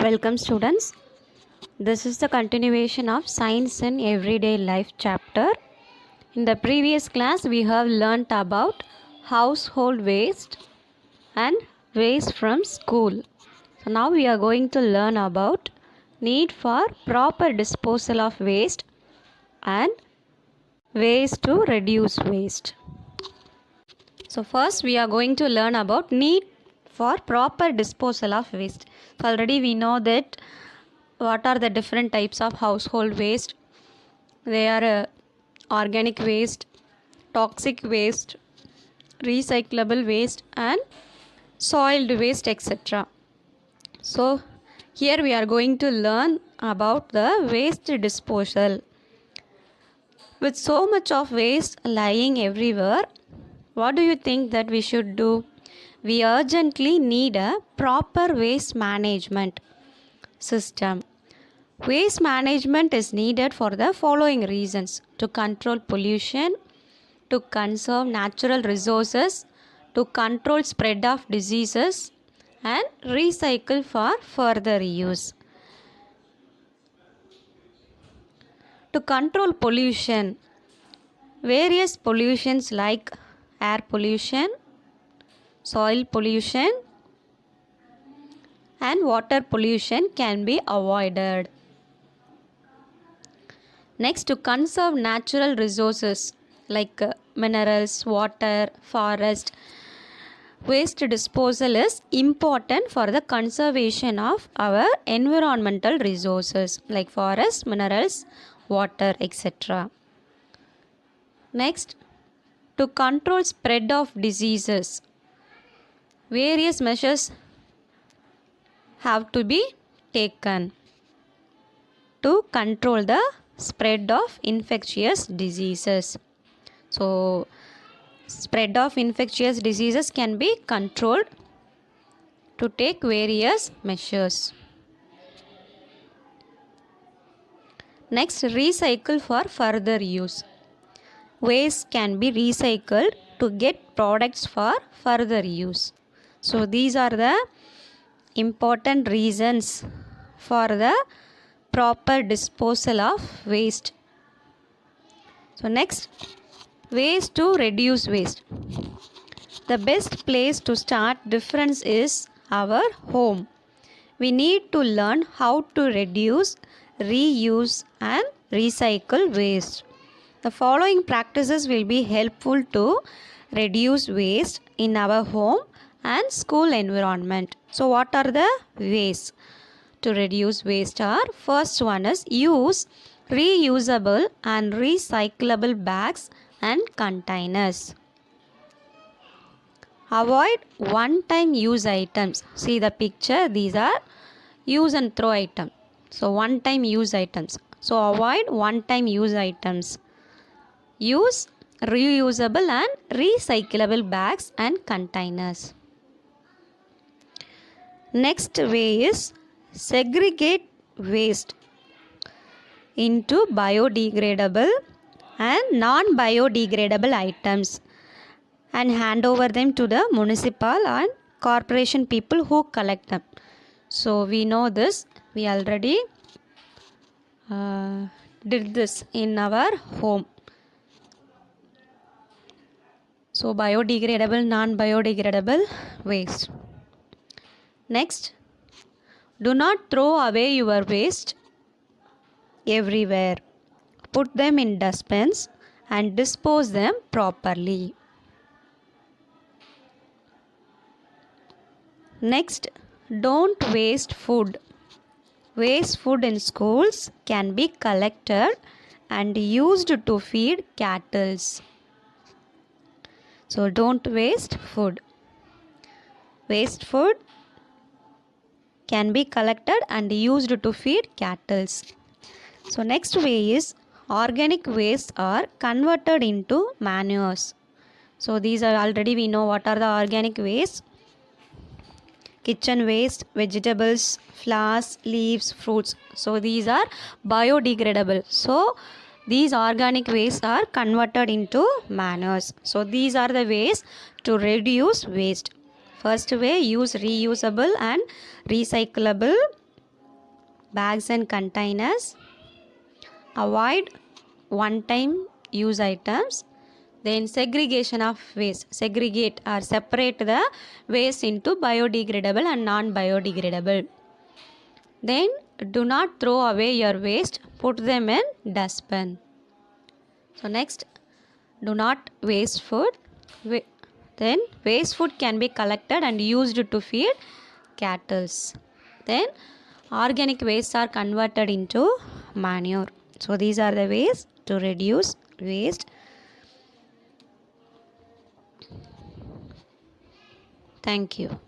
Welcome students. This is the continuation of Science in Everyday Life chapter. In the previous class we have learnt about household waste and waste from school. So now we are going to learn about need for proper disposal of waste and ways to reduce waste. So first we are going to learn about need for proper disposal of waste. So already we know that what are the different types of household waste. They are organic waste, toxic waste, recyclable waste and soiled waste, etc. So here we are going to learn about the waste disposal. With so much of waste lying everywhere, what do you think that we should do? We urgently need a proper waste management system. Waste management is needed for the following reasons: to control pollution, to conserve natural resources, to control spread of diseases, and recycle for further use. To control pollution, various pollutions like air pollution, soil pollution, and water pollution can be avoided. Next, to conserve natural resources like minerals, water, forest, waste disposal is important for the conservation of our environmental resources like forest, minerals, water, etc. Next, to control spread of diseases, various measures have to be taken to control the spread of infectious diseases. So, spread of infectious diseases can be controlled to take various measures. Next, recycle for further use. Waste can be recycled to get products for further use. So, these are the important reasons for the proper disposal of waste. So, next, ways to reduce waste. The best place to start difference is our home. We need to learn how to reduce, reuse and recycle waste. The following practices will be helpful to reduce waste in our home and school environment. So what are the ways to reduce waste? First one is use reusable and recyclable bags and containers. Avoid one-time use items. See the picture, these are use and throw items. So one-time use items. So avoid one-time use items. Use reusable and recyclable bags and containers. Next way is segregate waste into biodegradable and non-biodegradable items and hand over them to the municipal and corporation people who collect them. So we know this, we already did this in our home. So biodegradable, non-biodegradable waste. Next, do not throw away your waste everywhere. Put them in dustbins and dispose them properly. Next, don't waste food. Waste food in schools can be collected and used to feed cattle. So don't waste food. Waste food can be collected and used to feed cattle. So next way is organic waste are converted into manures. So these are already we know what are the organic waste. Kitchen waste, vegetables, flowers, leaves, fruits. So these are biodegradable. So these organic waste are converted into manures. So these are the ways to reduce waste. First way, use reusable and recyclable bags and containers. Avoid one-time use items. Then segregation of waste. Segregate or separate the waste into biodegradable and non-biodegradable. Then do not throw away your waste. Put them in dustbin. So next, do not waste food. Then waste food can be collected and used to feed cattle. Then organic wastes are converted into manure. So these are the ways to reduce waste. Thank you.